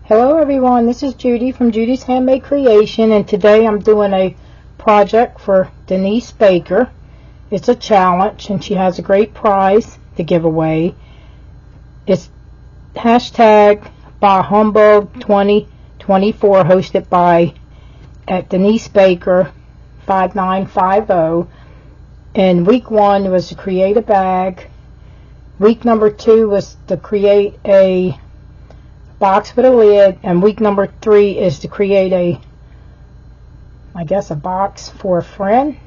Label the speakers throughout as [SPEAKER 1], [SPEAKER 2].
[SPEAKER 1] Hello everyone, this is Judy from Judy's Handmade Creation, and today I'm doing a project for Denise Becker. It's a challenge and she has a great prize to give away. It's hashtag by Humbug 2024, hosted by at Denise Becker 5950. And week 1 was to create a bag. Week number 2 was to create a box with a lid, and week number 3 is to create a box for a friend.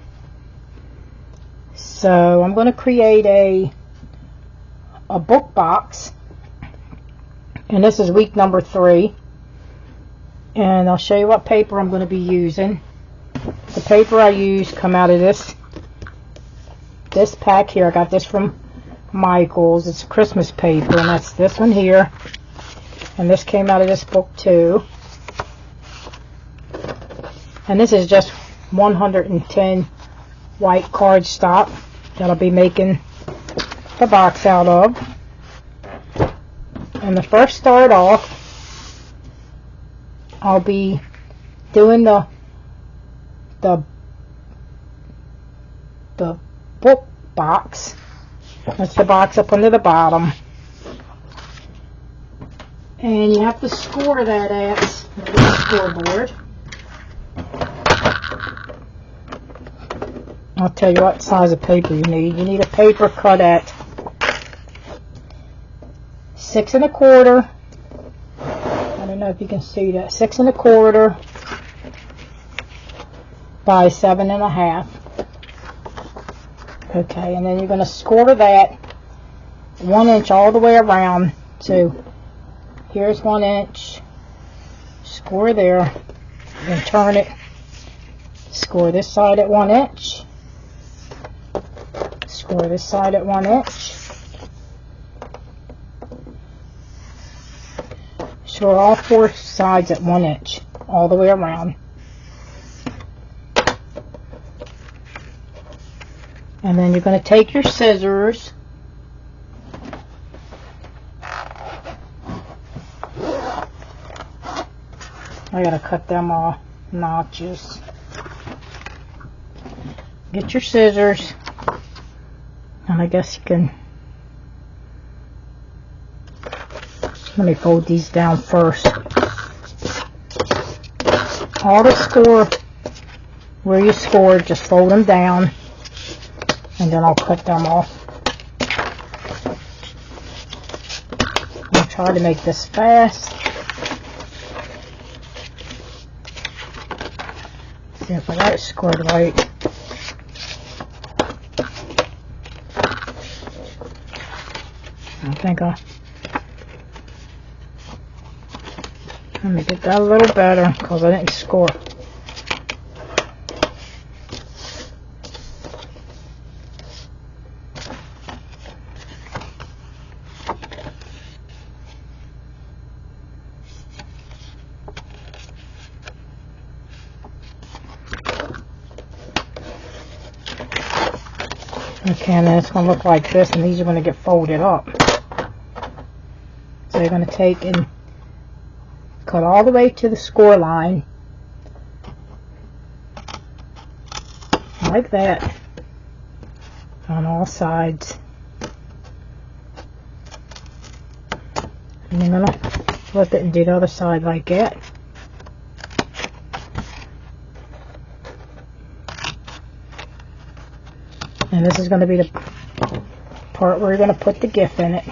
[SPEAKER 1] So I'm going to create a book box, and this is week number 3, and I'll show you what paper I'm going to be using. The paper I use come out of this pack here. I got this from Michael's. It's Christmas paper, and that's this one here. And this came out of this book too. And this is just 110 white cardstock that I'll be making the box out of. And to first start off, I'll be doing the book box. That's the box up under the bottom. And you have to score that at the scoreboard. I'll tell you what size of paper you need. You need a paper cut at 6 1/4. I don't know if you can see that. 6 1/4 by 7 1/2. Okay, and then you're going to score that 1 inch all the way around. So here's 1 inch, score there, and turn it, score this side at 1 inch, score this side at 1 inch, score all 4 sides at 1 inch, all the way around. And then you're going to take your scissors, I gotta cut them off notches. Get your scissors, and I guess you can, let me fold these down first. All the score where you scored, just fold them down, and then I'll cut them off. I'll try to make this fast. See if I got it scored right. I think let me get that a little better because I didn't score. Okay, and then it's going to look like this, and these are going to get folded up. So you're going to take and cut all the way to the score line, like that, on all sides. And you're going to flip it and do the other side like that. And this is going to be the part where you're going to put the gift in it.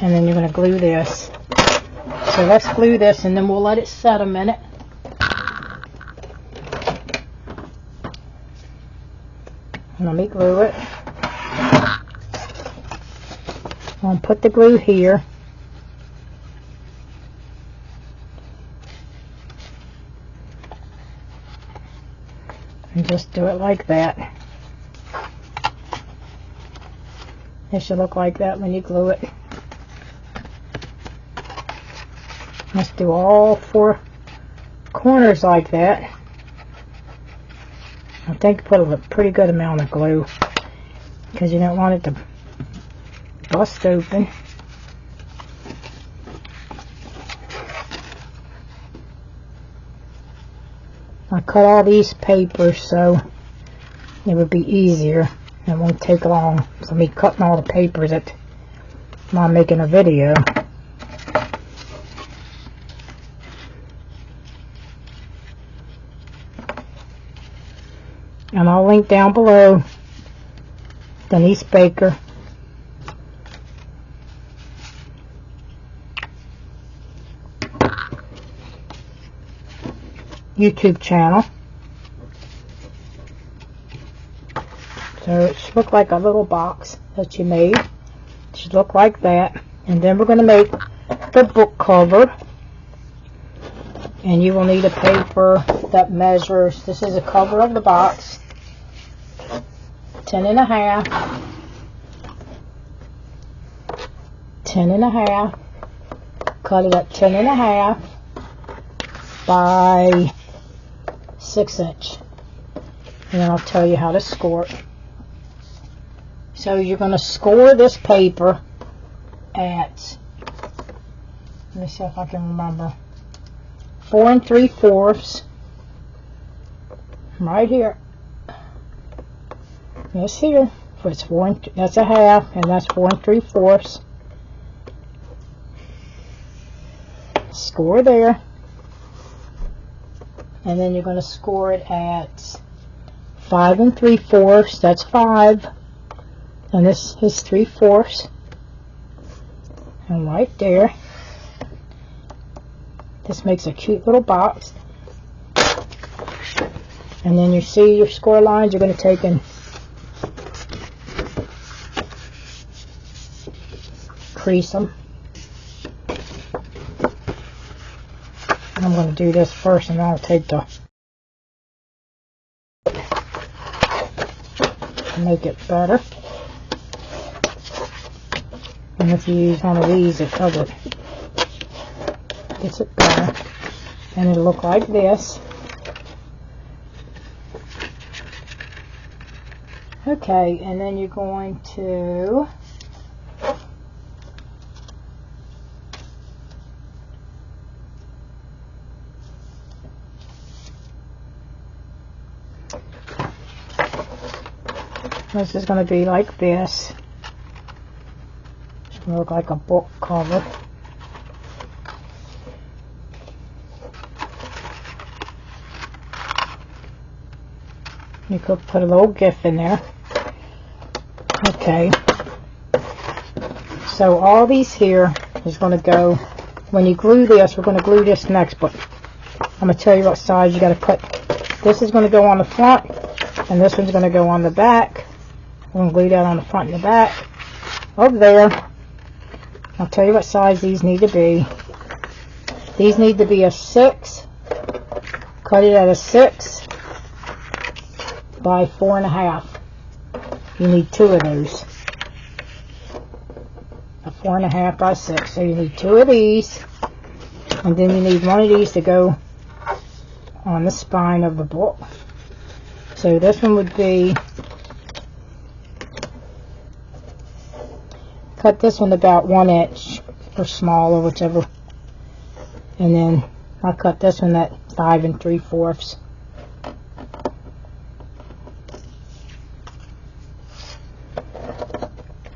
[SPEAKER 1] And then you're going to glue this. So let's glue this, and then we'll let it set a minute. Let me glue it. I'll put the glue here. And just do it like that. It should look like that when you glue it. Let's do all 4 corners like that. I think put a pretty good amount of glue because you don't want it to bust open. I cut all these papers so it would be easier. It won't take long. So me cutting all the papers while I'm making a video. And I'll link down below Denise Becker. YouTube channel. So it should look like a little box that you made. It should look like that. And then we're going to make the book cover. And you will need a paper that measures, this is a cover of the box, 10.5, 10.5, cut it at 10.5 by 6 inch. And then I'll tell you how to score it. So you're going to score this paper at, let me see if I can remember, 4 3/4 right here. This here, so it's that's a half, and that's 4 3/4. Score there, and then you're going to score it at 5 3/4. That's 5, and this is 3/4, and right there. This makes a cute little box. And then you see your score lines, you're going to take and crease them. And I'm going to do this first, and I'll take the, make it better. And if you use one of these, it covers it. Gets it better, and it'll look like this. Okay, and then you're going to this is going to be like this. It's going to look like a book cover. You could put a little GIF in there. Okay. So all these here is going to go, when you glue this, we're going to glue this next, but I'm going to tell you what size you got to cut. This is going to go on the front, and this one's going to go on the back. We're going to glue that on the front and the back. Over there, I'll tell you what size these need to be. These need to be a 6. Cut it at a 6 by 4.5. You need 2 of those. A 4.5 by 6. So you need 2 of these, and then you need one of these to go on the spine of the book. So this one would be, cut this one about 1 inch or smaller, whichever, and then I cut this one at 5 3/4.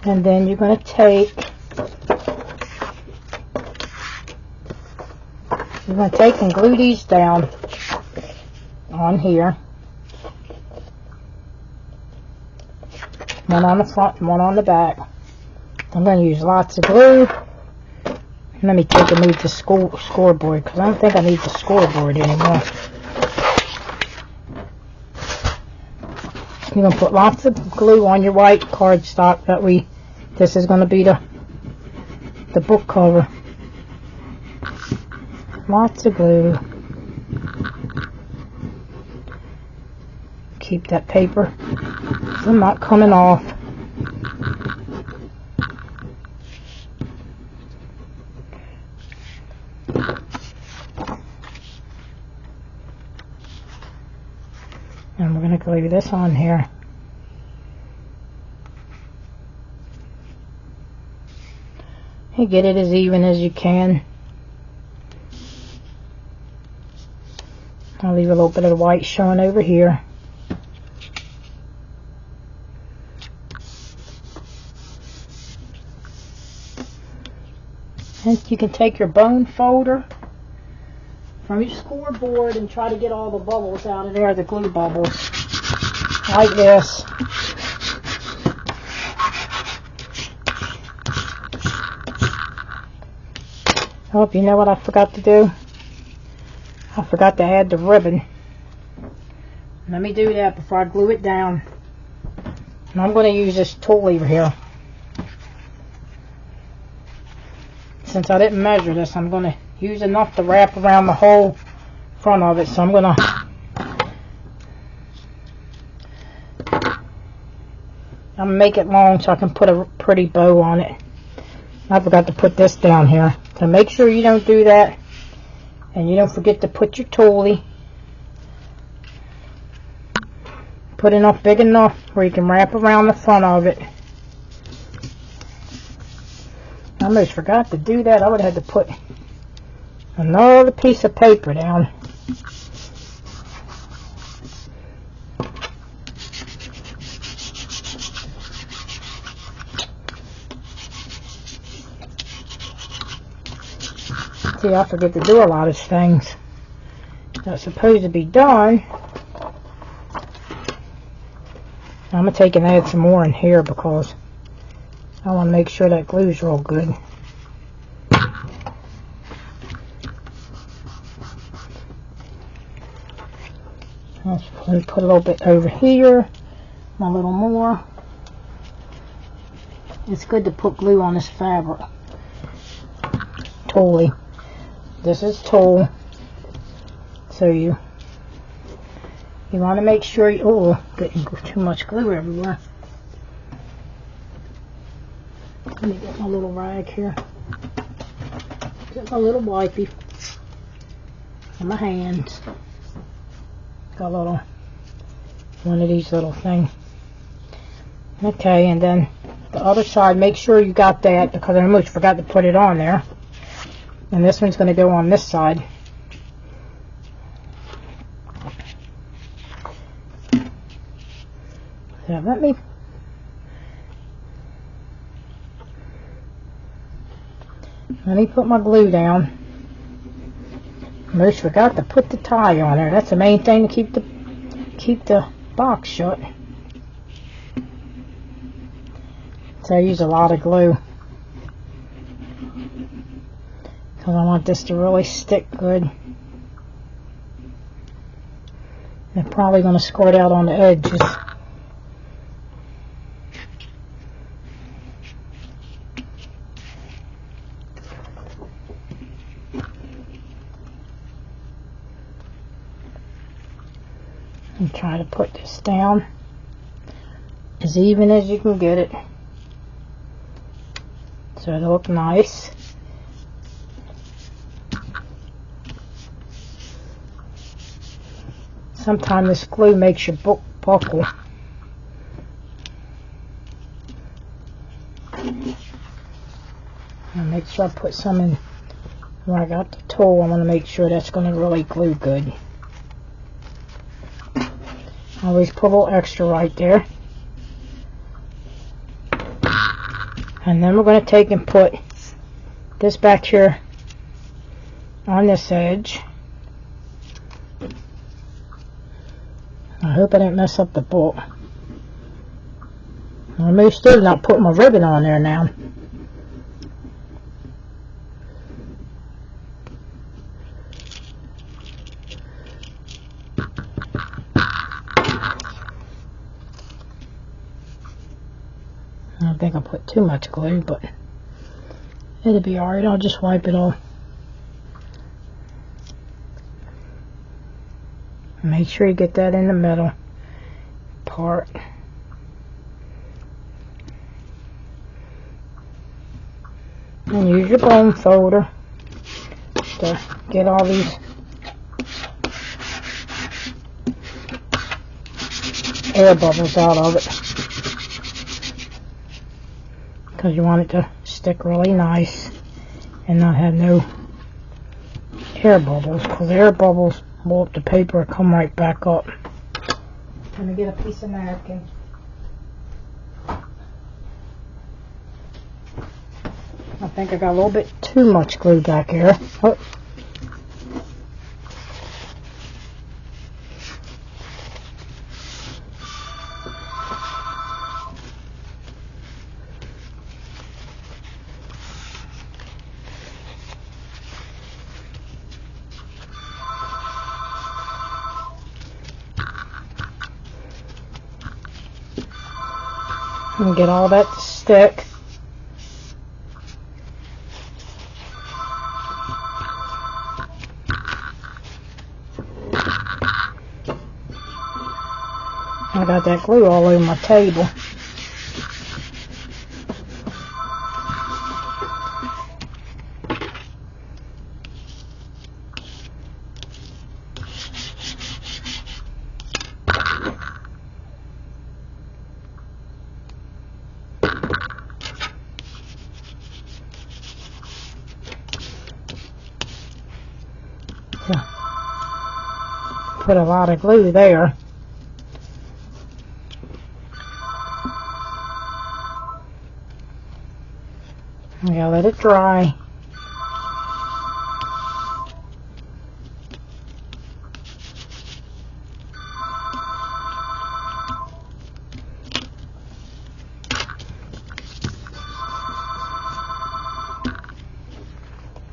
[SPEAKER 1] And then you're going to take, and glue these down on here. One on the front and one on the back. I'm going to use lots of glue. Let me take and move the scoreboard, because I don't think I need the scoreboard anymore. You're going to put lots of glue on your white cardstock that this is going to be the book cover. Lots of glue. Keep that paper from not coming off. And we're going to glue this on here. You get it as even as you can. I'll leave a little bit of the white showing over here. And you can take your bone folder from your scoreboard and try to get all the bubbles out of there, the glue bubbles, like this. Oh, you know what I forgot to do? I forgot to add the ribbon. Let me do that before I glue it down. And I'm going to use this tool lever here. Since I didn't measure this, I'm going to use enough to wrap around the whole front of it. So I'm going to make it long so I can put a pretty bow on it. I forgot to put this down here. So make sure you don't do that. And you don't forget to put your toolie. Put enough big enough where you can wrap around the front of it. I almost forgot to do that. I would have had to put another piece of paper down. See, I forget to do a lot of things that's supposed to be done. I'm going to take and add some more in here because I want to make sure that glue's real good. Let's put a little bit over here, a little more. It's good to put glue on this fabric. Totally. This is tulle, so you want to make sure you, oh, getting too much glue everywhere. Let me get my little rag here. Get my little wipey on my hands. Got a little, one of these little things. Okay, and then the other side, make sure you got that because I almost forgot to put it on there. And this one's going to go on this side. So let me put my glue down. Almost forgot to put the tie on there. That's the main thing to keep the box shut. So I use a lot of glue. I want this to really stick good. They're probably going to squirt out on the edges. And try to put this down as even as you can get it so it'll look nice. Sometimes this glue makes your book buckle. I'll make sure I put some in where I got the tool. I want to make sure that's going to really glue good. Always put a little extra right there. And then we're going to take and put this back here on this edge. I hope I didn't mess up the book. I may still not put my ribbon on there now. I think I put too much glue, but it'll be alright. I'll just wipe it off. Make sure you get that in the middle part. And use your bone folder to get all these air bubbles out of it. Because you want it to stick really nice and not have no air bubbles. Because air bubbles pull up the paper and come right back up. Let me get a piece of napkin. I think I got a little bit too much glue back here. Oh. And get all that to stick. I got that glue all over my table. Put a lot of glue there. I'm gonna let it dry.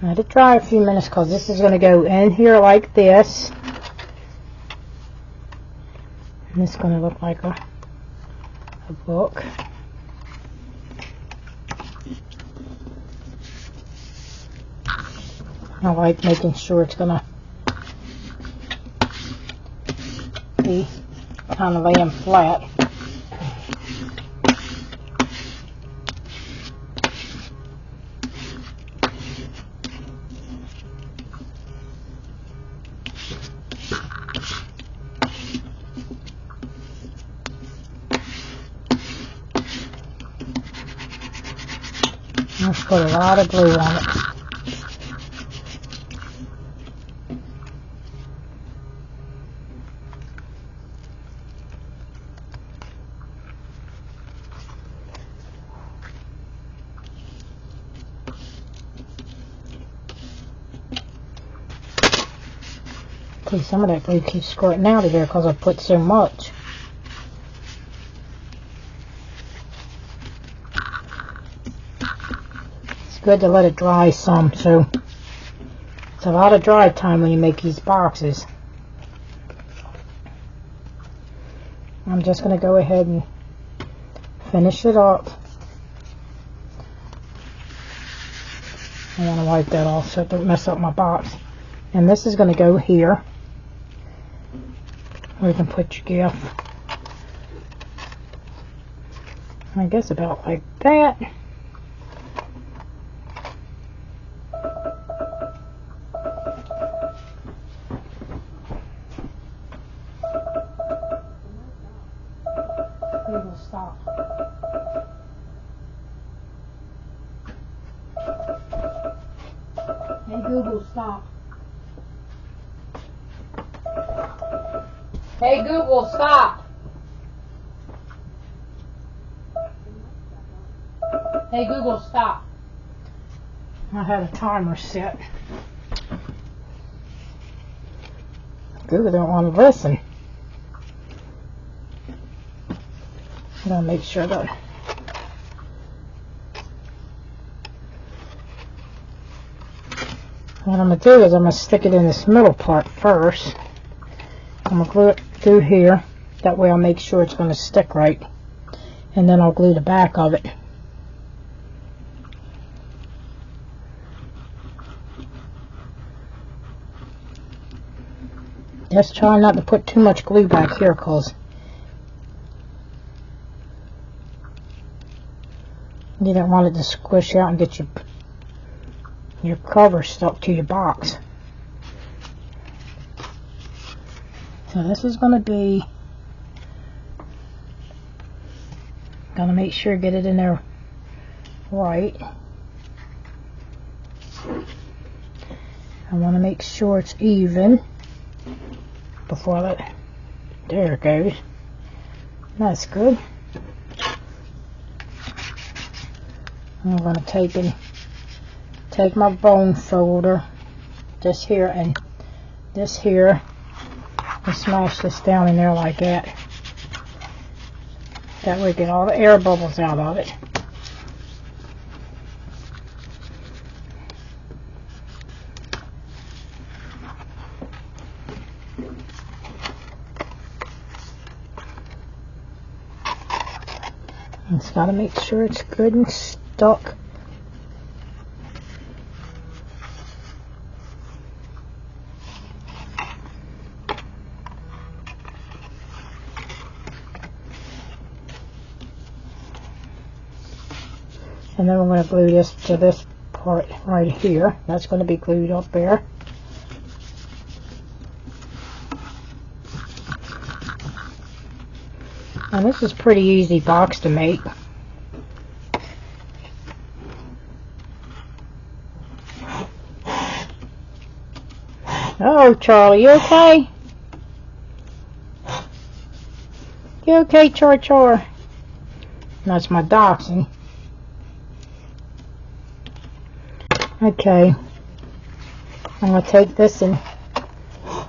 [SPEAKER 1] Let it dry a few minutes because this is going to go in here like this. And it's going to look like a book. I like making sure it's going to be kind of laying flat. Let's put a lot of glue on it. See, some of that glue keeps squirting out of there because I put so much. Good to let it dry some, so it's a lot of dry time when you make these boxes. I'm just going to go ahead and finish it up. I want to wipe that off so it don't mess up my box. And this is going to go here where you can put your gift. I guess about like that. Google, stop. Hey Google, stop. Hey Google, stop. Hey Google, stop. I had a timer set. Google don't want to listen. I'm going to make sure that what I'm going to do is I'm going to stick it in this middle part first. I'm going to glue it through here. That way I'll make sure it's going to stick right. And then I'll glue the back of it. Just try not to put too much glue back here because you don't want it to squish out and get your cover stuck to your box. So this is going to be, going to make sure get it in there right. I want to make sure it's even. before I let, there it goes. That's good. I'm going to take my bone folder, this here and this here, and smash this down in there like that. That way get all the air bubbles out of it. It's got to make sure it's good and stuck. And then we're going to glue this to this part right here. That's going to be glued up there. And this is a pretty easy box to make. Oh, Charlie, you okay? You okay, Char Char? That's my dachshund. Okay, I'm going to take this, and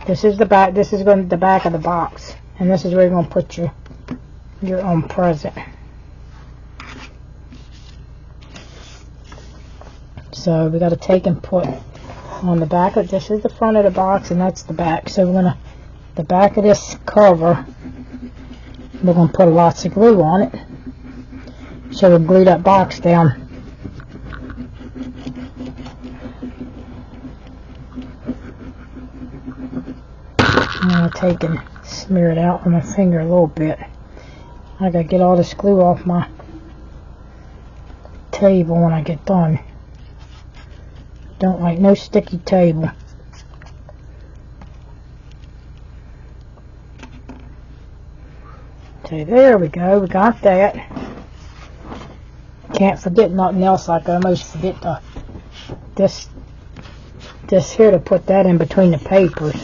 [SPEAKER 1] this is the back. This is going to the back of the box, and this is where you're going to put your own present. So we got to take and put on the back of this is the front of the box, and that's the back. So we're gonna the back of this cover. We're gonna put lots of glue on it. So we'll glue that box down. I'm going to take and smear it out with my finger a little bit. I got to get all this glue off my table when I get done. Don't like no sticky table. Okay, there we go. We got that. Can't forget nothing else. Like I almost forget this here to put that in between the papers.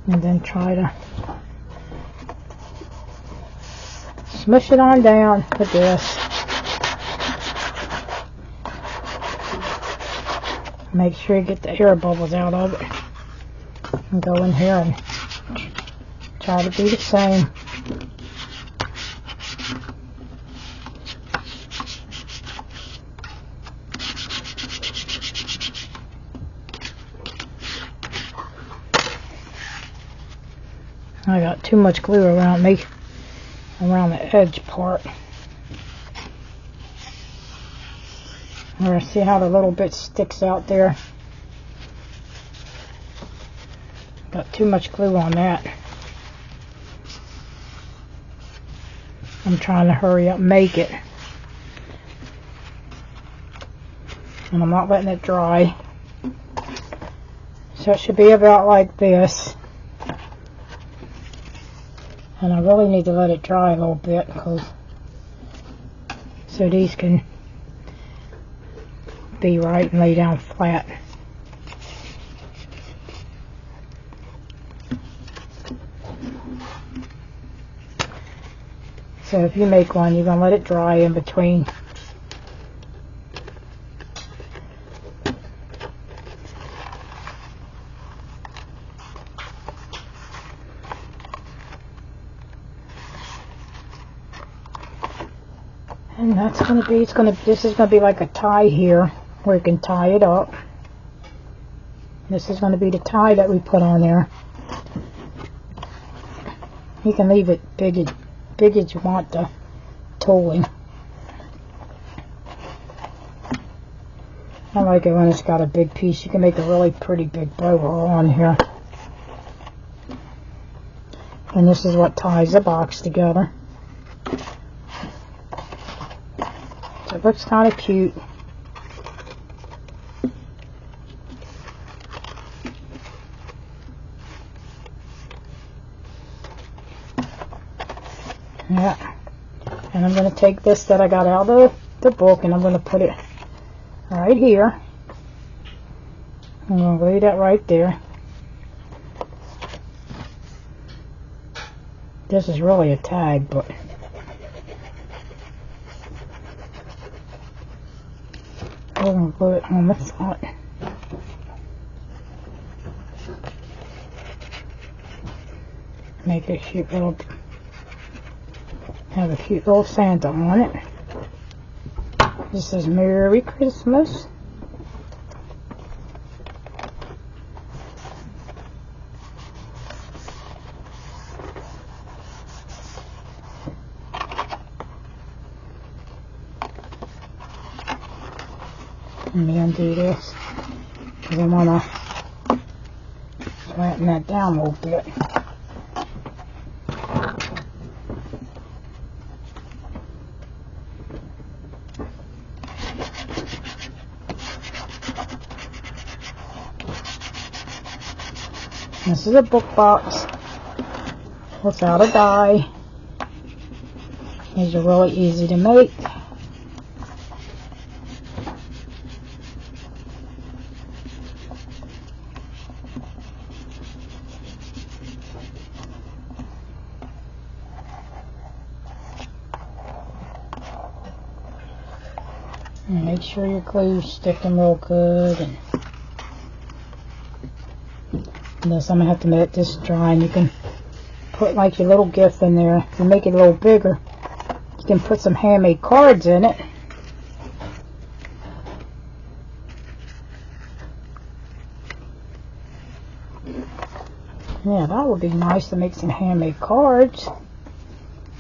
[SPEAKER 1] And then try to smush it on down with this. Make sure you get the air bubbles out of it. And go in here and try to do the same. I got too much glue around me, around the edge part. Or see how the little bit sticks out there? Got too much glue on that. I'm trying to hurry up and make it. And I'm not letting it dry. So it should be about like this. And I really need to let it dry a little bit, so these can be right and lay down flat. So if you make one, you're going to let it dry in between. And that's going to be, this is going to be like a tie here, where you can tie it up. This is going to be the tie that we put on there. You can leave it big as you want the tooling. I like it when it's got a big piece. You can make a really pretty big bow on here. And this is what ties the box together. So it looks kind of cute. Yeah. And I'm going to take this that I got out of the book and I'm going to put it right here. I'm going to lay that right there. This is really a tag, but I'm going to put it on the front. Make a cute little, have a cute little Santa on it. This says Merry Christmas. Let me undo this because I want to flatten that down a little bit. This is a book box without a die. These are really easy to make. And make sure your glue's sticking real good. And this, I'm going to have to let this dry, and you can put like your little gift in there. If you make it a little bigger, you can put some handmade cards in it. Yeah, that would be nice to make some handmade cards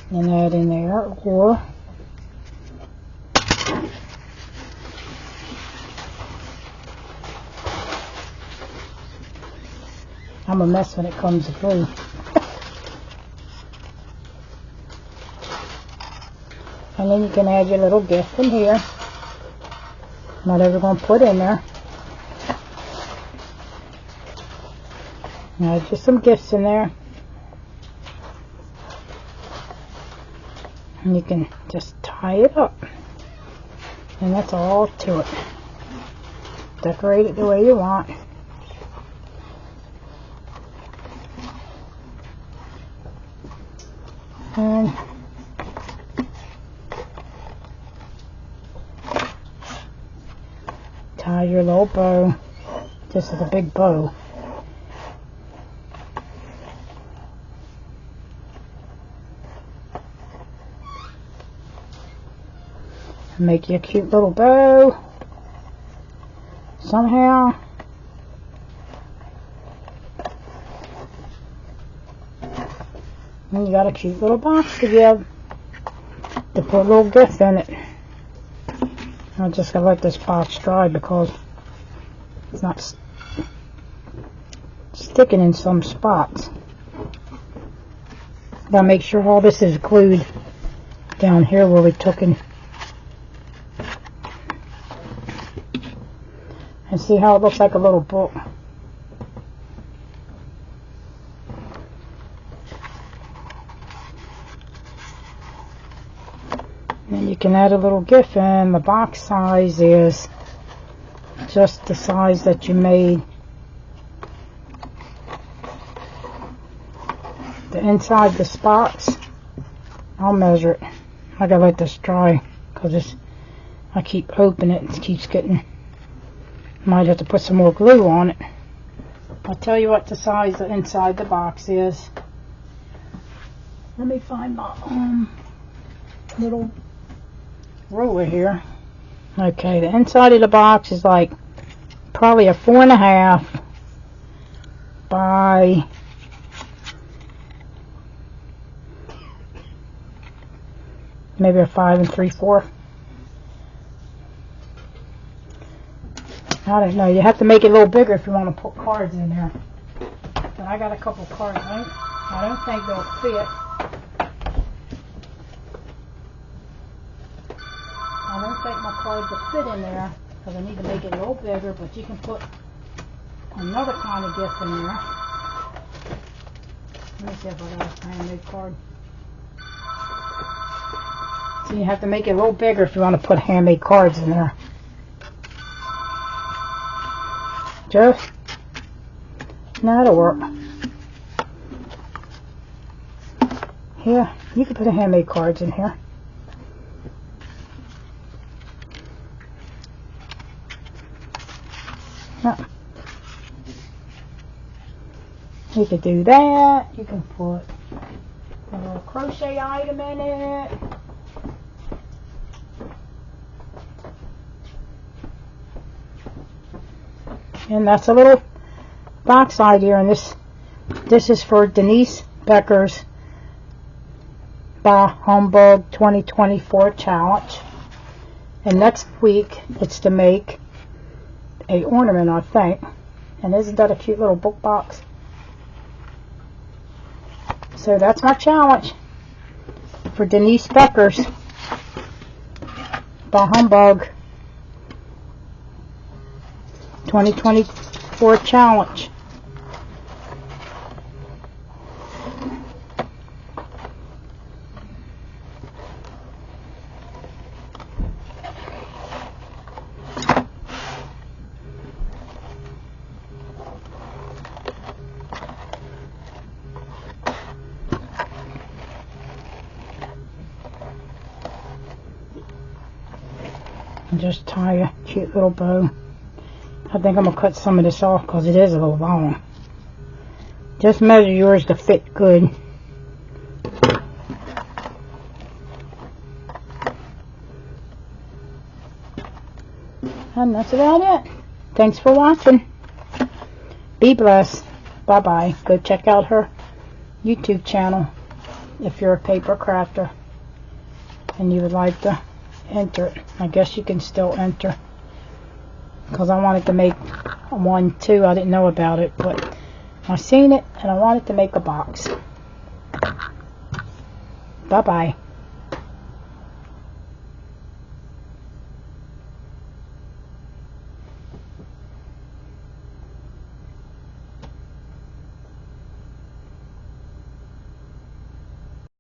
[SPEAKER 1] and add in there. Or I'm a mess when it comes to glue. And then you can add your little gift in here. Whatever you're going to put in there. Add just some gifts in there. And you can just tie it up. And that's all to it. Decorate it the way you want. And tie your little bow. This is a big bow. Make you a cute little bow somehow. And you got a cute little box to give to put a little gift in it. I'm just gonna let this box dry because it's not sticking in some spots. Gotta make sure all this is glued down here where we took in. And see how it looks like a little book. And you can add a little gift in. The box size is just the size that you made. The inside the spots, I'll measure it. I gotta let this dry because I keep opening it. It keeps getting. Might have to put some more glue on it. I'll tell you what the size the inside the box is. Let me find my little ruler here. Okay, the inside of the box is like probably a 4.5 by maybe a 5 3/4. I don't know. You have to make it a little bigger if you want to put cards in there. But I got a couple cards. I don't think they'll fit. I don't think my cards will fit in there because I need to make it a little bigger. But you can put another kind of gift in there. Let me see if I got a handmade card. So you have to make it a little bigger if you want to put handmade cards in there. Just, that'll work. Here, you can put the handmade cards in here. Yeah. You could do that. You can put a little crochet item in it. And that's a little box idea, and this is for Denise Becker's Bah Humbug 2024 challenge. And next week it's to make a ornament, I think. And isn't that a cute little book box? So that's my challenge for Denise Becker's Bah Humbug 2024 challenge. And just tie a cute little bow. I think I'm going to cut some of this off because it is a little long. Just measure yours to fit good. And that's about it. Thanks for watching. Be blessed. Bye-bye. Go check out her YouTube channel if you're a paper crafter and you would like to enter it. I guess you can still enter, because I wanted to make one too. I didn't know about it, but I seen it and I wanted to make a box. Bye bye.